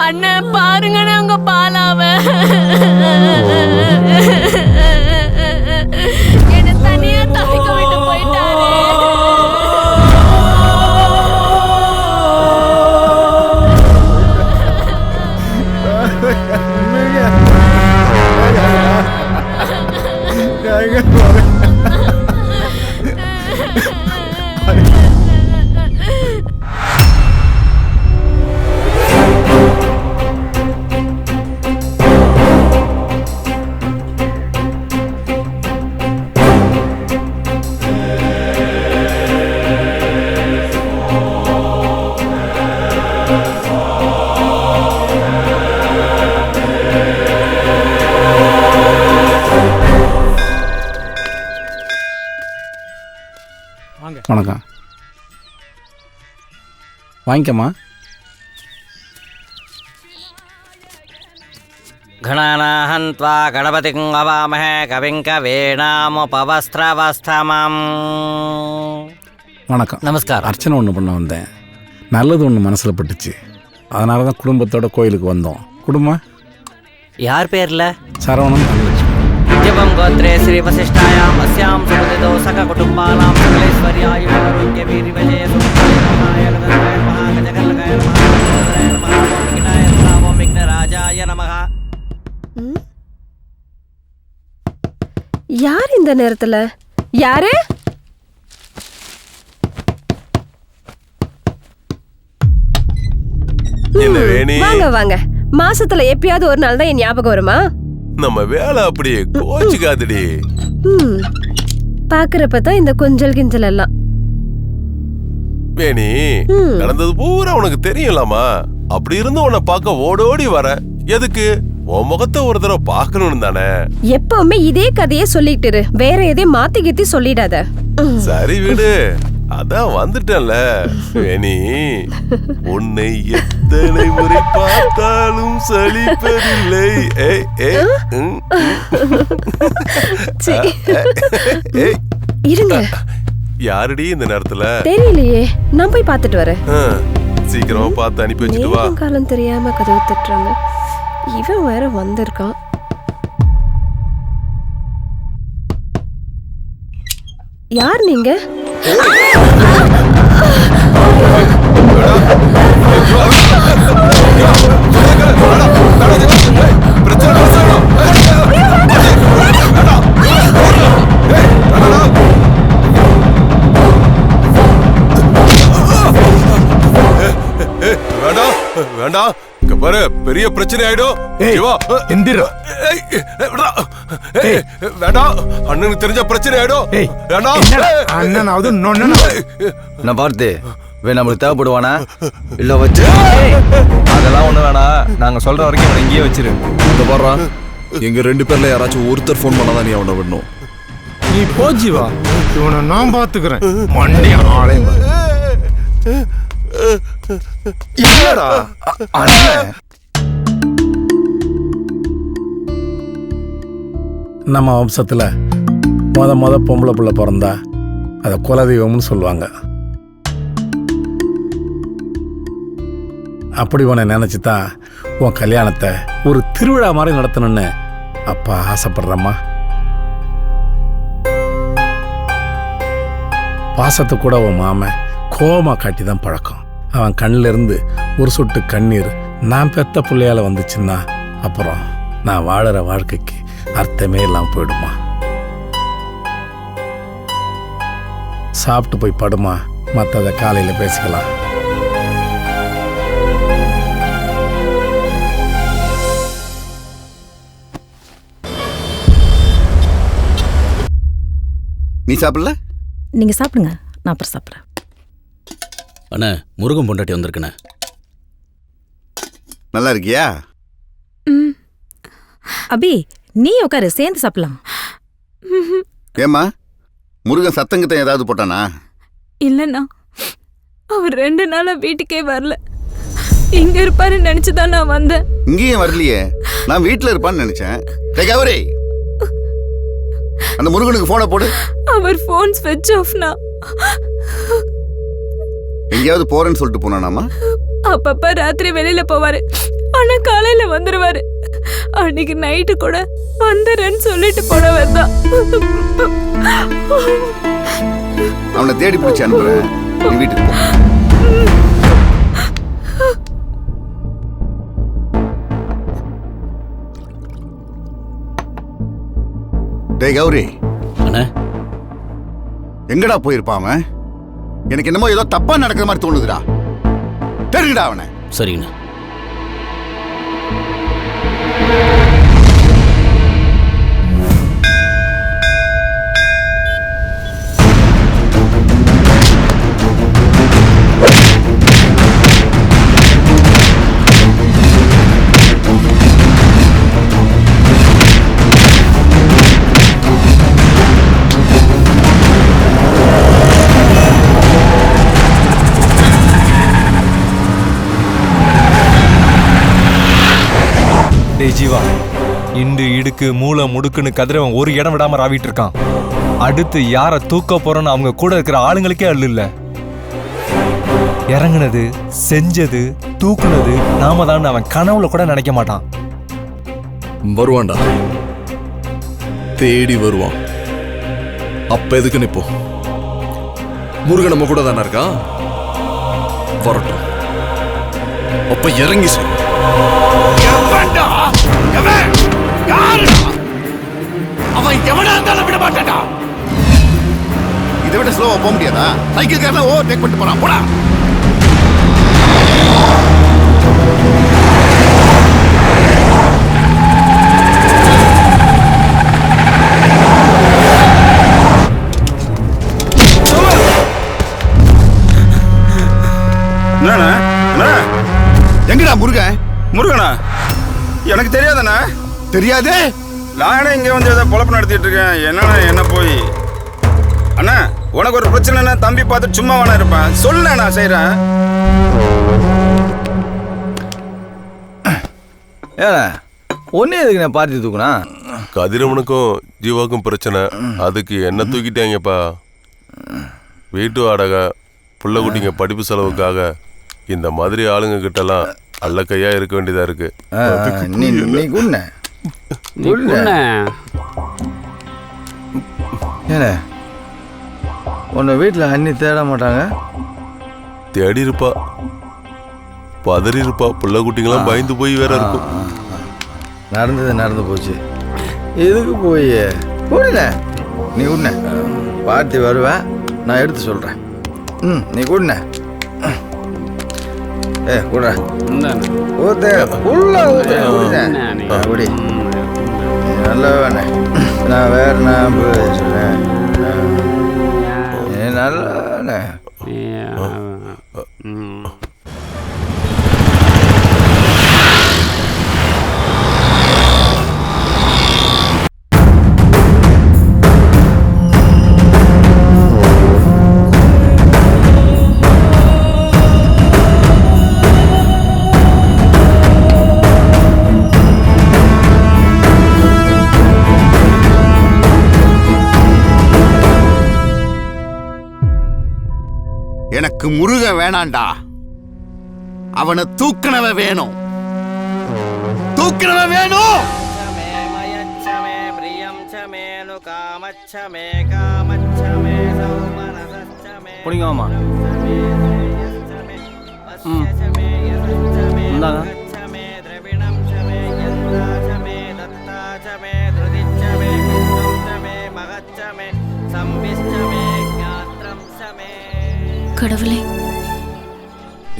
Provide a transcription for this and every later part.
அண்ணன் பாருங்கண்ணே உங்க பாலாவ என்ன தனியா தவிக்க விட்டு போயிட்டாரு. வணக்கம். வாங்கிக்கம்மா. கணநாஹந்த்வா கணபதிங் அவாமஹே கவிங் கவேணாமுபவஸ்த்ரவஸ்தமம். வணக்கம். நமஸ்காரம். அர்ச்சனை ஒன்று பண்ண வந்தேன். நல்லது ஒன்று மனசில் பட்டுச்சு. அதனால தான் குடும்பத்தோட கோயிலுக்கு வந்தோம். குடும்பம் யார் பேர்ல? சரவணன். ஜபம் கோத்ரே ஸ்ரீ வசிஷ்டாயாம் அஸ்யாம் சுபதிதோ சக குடும்பானாம் சகலேஸ்வர்யாய ஆரோக்கிய வீரி விஜய சுமகாய கதனாய மகாகஜகல்லகாய மகாகஜகல்லகாய மகாவிக்னாய நமோ விக்னராஜாய நமஹ. யார் இந்த நேரத்துல? யாரு? என்ன வேணி? வாங்க வாங்க. மாசத்துல எப்பயாவது ஒரு நாள் தான் என் ஞாபகம் வருமா? நம்ம வேலை அப்படியே கோச்சுக்காதடி. பாக்குறப்பதான் இந்த கொஞ்சல் கிஞ்சல் எல்லாம். வேணி, நடந்தது பூரா உனக்கு தெரியலாமா? அப்படி இருந்து உன்னை பார்க்க ஓடோடி வர எதுக்கு? உன் முகத்தை ஒரு தடவை பார்க்கணும்னு தானே. எப்பவுமே இதே கதையே சொல்லிட்டு இரு. வேற எதையும் மாத்தி கீத்தி சொல்லிடாத. சரி விடு, அதான் வந்துட்டேன்ல. வேணி, உன்னை எத்தனை முறை பார்த்தாலும் சலிப்பதில்லை. இருங்க. யாருடி இந்த நேரத்துல? தெரியலையே, நான் போய் பார்த்துட்டு வரேன். சீக்கிரமா பார்த்து அனுப்பி வச்சுட்டு வா. காலம் தெரியாம கதவு தட்டுறாங்க. இவன் வேற வந்திருக்கான். யார் நீங்க? வேண்டாம், இங்க பாரு, பெரிய பிரச்சனை ஆயிடும். வேண்டாம், அண்ணனுக்கு தெரிஞ்ச பிரச்சனை ஆயிடும். நான் பார்த்து நம்மளுக்கு தேவைப்படுவானா இல்ல வச்சு அதெல்லாம் ஒண்ணு வேணா. நாங்க சொல்ற வரைக்கும் அவனை இங்கேயே வச்சிரு. இந்த பாடுறான், எங்க 2 பேர்ல யாராச்சும் ஒருத்தர் போன் பண்ணாதான் நீ அவனை விடணும். நீ போஜிவா, இவனை நான் பாத்துக்கிறேன். மண்டி ஆளையும் இல்லடா அண்ணன். நம்ம வம்சத்துல மொத பொம்பளை பிள்ளை பிறந்தா அதை குலதெய்வம்னு சொல்லுவாங்க. அப்படி உன்னை நினைச்சுதான் உன் கல்யாணத்தை ஒரு திருவிழா மாதிரி நடத்தணும்னு அப்பா ஆசைப்படுறம்மா. பாசத்தை கூட உன் மாமன் கோவமா காட்டி தான் பழக்கம். அவன் கண்ணில் இருந்து ஒரு சொட்டு கண்ணீர் நான் பெத்த பிள்ளையால வந்துச்சுன்னா அப்புறம் நான் வாழற வாழ்க்கைக்கு அர்த்தமே இல்லாம போயிடுமா. சாப்பிட்டு போய் படுமா, மற்றதை காலையில பேசிக்கலாம். நீ சாப்பிடல? நீங்க சாப்பிடுங்க, நான் அப்புறம் சாப்பிட்றேன். அண்ணா, முருகன் பொண்டாட்டி வந்திருக்கண்ணே. நல்லா இருக்கியா? அபி, நீ உட்காரு, சேர்ந்து சாப்பிடலாம். ஏம்மா, முருகன் சத்தங்கத்தை ஏதாவது போட்டானா? இல்லண்ணா, அவர் 2 நாளா வீட்டுக்கே வரல. இங்க இருப்பாருன்னு நினைச்சுதான் நான் வந்தேன். இங்கேயும் வரலையே, நான் வீட்டுல இருப்பான்னு நினைச்சேன். அந்த முருகனுக்கு போனை போடு. அவர் போன் ஸ்விட்ச் ஆஃப்னா. எங்கேயாவது போறேன்னு சொல்லிட்டு போனானாமா? அப்பப்ப ராத்திரி வெளியில போவாரு, ஆனா காலையில வந்துருவாரு. அன்னைக்கு நைட்டு கூட வந்துறேன்னு சொல்லிட்டு போனவர் தான். அவனை தேடி பிடிச்சி அனுப்புறேன், நீ வீட்டுக்கு போ. டேய் கௌரி, அண்ணா எங்கடா போயிருப்பான் அவன்? எனக்கு என்னமோ ஏதோ தப்பா நடக்கிற மாதிரி தோணுதுடா. தெரியுடா அவனை. சரிங்கண்ணா. ஜீவா, இண்டு இடுக்கு மூளை முடுக்குன்னு கதிரவன் ஒரு இடம் விடாம ராவிட்டு இருக்கான். அடுத்து யாரை தூக்க போறோன்னு அவங்க கூட இருக்கிற ஆளுங்களுக்கே அள்ளு இல்ல. இறங்குனது, செஞ்சது, தூக்குனது நாம தான் அவன் கனவுல கூட நினைக்க மாட்டான். வருவான்டா, தேடி வருவான். அப்ப எதுக்கு நிப்போ? முருகன் நம்ம கூட தானே இருக்கான், வரட்டும். அப்ப இறங்கி செய். அவன் எவனா இருந்தாலும் விட மாட்டான்டா. இதை விட ஸ்லோவா போக முடியாதா? சைக்கிள் காரன் ஓவர் டேக் பண்ணிட்டு போறான். போடா. எங்கடா முருகன்? முருகனா? எனக்கு தெரியாதண்ணா. தெரியாது? நானே இங்க வந்து ஏதோ பொழப்பு நடத்திட்டு இருக்கேன். என்னண்ணா என்ன போய்? அண்ணா, உனக்கு ஒரு பிரச்சனைனா தம்பி பார்த்து சும்மா வேணா இருப்பேன். சொல்ல நான் செய்யறேன். ஏன்னா ஒன்னே எதுக்கு நான் பார்த்து தூக்குனா? கதிரவனுக்கும் ஜீவாவுக்கும் பிரச்சனை, அதுக்கு என்ன தூக்கிட்டாங்கப்பா. வீட்டு வாடகை, புள்ள குட்டிங்க படிப்பு செலவுக்காக இந்த மாதிரி ஆளுங்க கிட்டலாம் அல்ல கையா இருக்க வேண்டியதா இருக்கு. உன்னை வீட்டில் அண்ணி தேட மாட்டாங்க? தேடி இருப்பா, பதறி இருப்பா. புள்ள குட்டிங்களாம் பயந்து போய் வேற இருக்கும். நடந்தது நடந்து போச்சு, எதுக்கு போய் கூடல? நீ உன்ன பார்த்து வருவேன், நான் எடுத்து சொல்கிறேன். நீ கூடன கூட அப்படி நல்ல வேணே. நான் வேற நான் சொல்றேன். நல்ல எனக்கு முருகன் வேணாண்டா, அவனை தூக்கினவ வேணும். தூக்கினவ வேணும். புடிங்கம்மா. கடவுளே,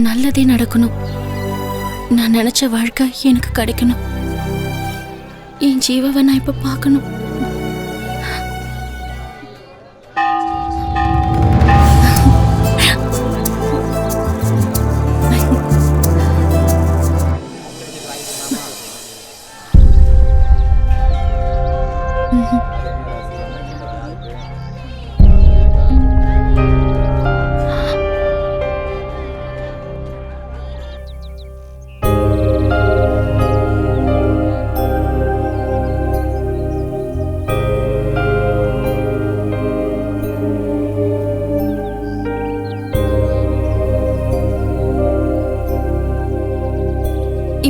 நல்லதே நடக்கணும். நான் நினைச்ச வாழ்க்கை எனக்கு கிடைக்கணும். என் ஜீவாவை நான் இப்ப பார்க்கணும்.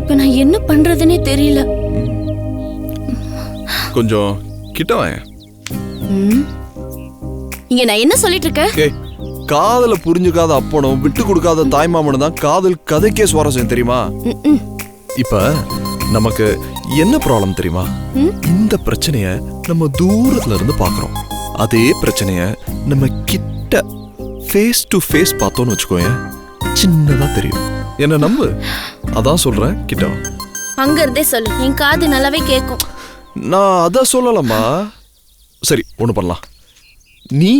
இப்ப நான் என்ன பண்றதுன்னே தெரியல. கொஞ்சம் கிட்ட வாங்க. இங்க நான் என்ன சொல்லிட்டு இருக்கேன்? ஏய், காதல புரிஞ்சுக்காத அப்பனும் விட்டு கொடுக்காத தாய்மாமனும் தான் காதல் கதைக்கே சுவாரஸ்யம் தெரியுமா? இப்ப நமக்கு என்ன ப்ராப்ளம் தெரியுமா? இந்த பிரச்சனைய நம்ம தூரத்துல இருந்து பாக்குறோம். அதே பிரச்சனைய நம்ம கிட்ட ஃபேஸ் டு ஃபேஸ் பார்த்தோம்னு வச்சுக்கோங்க, சின்னதா தெரியும். என்ன நம்பு, அதான் சொல்றேன், கிட்ட வா. அங்க இருந்தே சொல்லு, என் காது நல்லாவே கேட்கும். நான் அத சொல்லலம்மா. சரி, ஒண்ணு பண்ணலாம். நீ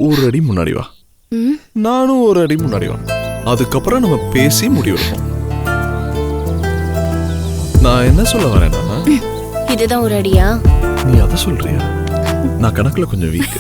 ஒரு அடி முன்னாடி வா, நானும் ஒரு அடி முன்னாடி வா. அதுக்கப்புறம் நம்ம பேசி முடிவெடுப்போம். நான் என்ன சொல்ல வரேன்னா, இதுதான் ஒரு அடியா? நீ அத சொல்றியா? நான் கணக்குல கொஞ்சம் வீக்.